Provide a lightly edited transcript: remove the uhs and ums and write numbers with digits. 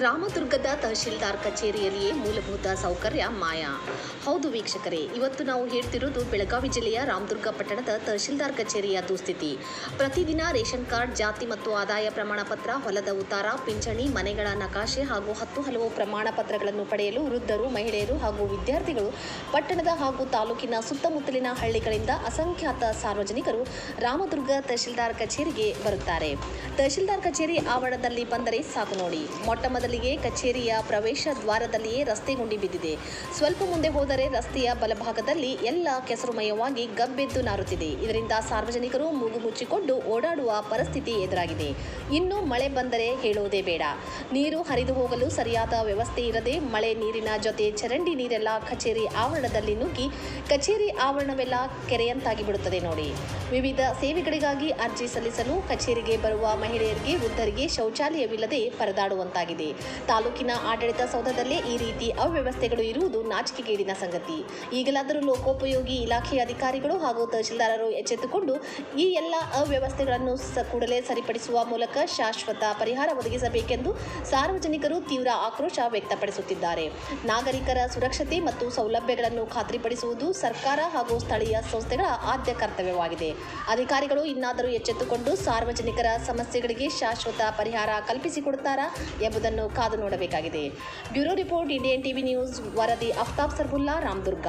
ರಾಮದುರ್ಗದ ತಹಶೀಲ್ದಾರ್ ಕಚೇರಿಯಲ್ಲಿಯೇ ಮೂಲಭೂತ ಸೌಕರ್ಯ ಮಾಯ. ಹೌದು ವೀಕ್ಷಕರೇ, ಇವತ್ತು ನಾವು ಹೇಳ್ತಿರೋದು ಬೆಳಗಾವಿ ಜಿಲ್ಲೆಯ ರಾಮದುರ್ಗ ಪಟ್ಟಣದ ತಹಶೀಲ್ದಾರ್ ಕಚೇರಿಯ ದುಸ್ಥಿತಿ. ಪ್ರತಿದಿನ ರೇಷನ್ ಕಾರ್ಡ್, ಜಾತಿ ಮತ್ತು ಆದಾಯ ಪ್ರಮಾಣ ಪತ್ರ, ಹೊಲದ ಉತ್ತಾರ, ಪಿಂಚಣಿ, ಮನೆಗಳ ನಕಾಶೆ ಹಾಗೂ ಹಲವು ಪ್ರಮಾಣ ಪತ್ರಗಳನ್ನು ಪಡೆಯಲು ವೃದ್ಧರು, ಮಹಿಳೆಯರು ಹಾಗೂ ವಿದ್ಯಾರ್ಥಿಗಳು ಪಟ್ಟಣದ ಹಾಗೂ ತಾಲೂಕಿನ ಸುತ್ತಮುತ್ತಲಿನ ಹಳ್ಳಿಗಳಿಂದ ಅಸಂಖ್ಯಾತ ಸಾರ್ವಜನಿಕರು ರಾಮದುರ್ಗ ತಹಶೀಲ್ದಾರ್ ಕಚೇರಿಗೆ ಬರುತ್ತಾರೆ. ತಹಶೀಲ್ದಾರ್ ಕಚೇರಿ ಆವರಣದಲ್ಲಿ ಬಂದರೆ ಸಾಕು ನೋಡಿ, ಮೊದಲಿಗೆ ಕಚೇರಿಯ ಪ್ರವೇಶ ದ್ವಾರದಲ್ಲಿಯೇ ರಸ್ತೆ ಗುಂಡಿ ಬಿದ್ದಿದೆ. ಸ್ವಲ್ಪ ಮುಂದೆ ಹೋದರೆ ರಸ್ತೆಯ ಬಲಭಾಗದಲ್ಲಿ ಎಲ್ಲ ಕೆಸರುಮಯವಾಗಿ ಗಬ್ಬೆದ್ದು ನಾರುತ್ತಿದೆ. ಇದರಿಂದ ಸಾರ್ವಜನಿಕರು ಮೂಗು ಮುಚ್ಚಿಕೊಂಡು ಓಡಾಡುವ ಪರಿಸ್ಥಿತಿ ಎದುರಾಗಿದೆ. ಇನ್ನು ಮಳೆ ಬಂದರೆ ಹೇಳುವುದೇ ಬೇಡ. ನೀರು ಹರಿದು ಹೋಗಲು ಸರಿಯಾದ ವ್ಯವಸ್ಥೆ ಇರದೆ ಮಳೆ ನೀರಿನ ಜೊತೆ ಚರಂಡಿ ನೀರೆಲ್ಲ ಕಚೇರಿ ಆವರಣದಲ್ಲಿ ನುಗ್ಗಿ ಕಚೇರಿ ಆವರಣವೆಲ್ಲ ಕೆರೆಯಂತಾಗಿ ಬಿಡುತ್ತದೆ ನೋಡಿ. ವಿವಿಧ ಸೇವೆಗಳಿಗಾಗಿ ಅರ್ಜಿ ಸಲ್ಲಿಸಲು ಕಚೇರಿಗೆ ಬರುವ ಮಹಿಳೆಯರಿಗೆ, ವೃದ್ಧರಿಗೆ ಶೌಚಾಲಯವಿಲ್ಲದೆ ಪರದಾಡುವಂತಾಗಿದೆ. ತಾಲೂಕಿನ ಆಡಳಿತ ಸೌಧದಲ್ಲೇ ಈ ರೀತಿ ಅವ್ಯವಸ್ಥೆಗಳು ಇರುವುದು ನಾಚಿಕೆಗೇಡಿನ ಸಂಗತಿ. ಈಗಲಾದರೂ ಲೋಕೋಪಯೋಗಿ ಇಲಾಖೆಯ ಅಧಿಕಾರಿಗಳು ಹಾಗೂ ತಹಶೀಲ್ದಾರರು ಎಚ್ಚೆತ್ತುಕೊಂಡು ಈ ಎಲ್ಲ ಅವ್ಯವಸ್ಥೆಗಳನ್ನು ಕೂಡಲೇ ಸರಿಪಡಿಸುವ ಮೂಲಕ ಶಾಶ್ವತ ಪರಿಹಾರ ಒದಗಿಸಬೇಕೆಂದು ಸಾರ್ವಜನಿಕರು ತೀವ್ರ ಆಕ್ರೋಶ ವ್ಯಕ್ತಪಡಿಸುತ್ತಿದ್ದಾರೆ. ನಾಗರಿಕರ ಸುರಕ್ಷತೆ ಮತ್ತು ಸೌಲಭ್ಯಗಳನ್ನು ಖಾತ್ರಿಪಡಿಸುವುದು ಸರ್ಕಾರ ಹಾಗೂ ಸ್ಥಳೀಯ ಸಂಸ್ಥೆಗಳ ಆದ್ಯ ಕರ್ತವ್ಯವಾಗಿದೆ. ಅಧಿಕಾರಿಗಳು ಇನ್ನಾದರೂ ಎಚ್ಚೆತ್ತುಕೊಂಡು ಸಾರ್ವಜನಿಕರ ಸಮಸ್ಯೆಗಳಿಗೆ ಶಾಶ್ವತ ಪರಿಹಾರ ಕಲ್ಪಿಸಿಕೊಡುತ್ತಾರಾ ಎಂಬುದನ್ನು ಕಾದು ನೋಡಬೇಕಾಗಿದೆ. Bureau report, Indian TV news. ವರದಿ ಅಫ್ತಾಬ್ ಸರ್ಬುಲ್ಲಾ, ರಾಮದುರ್ಗ.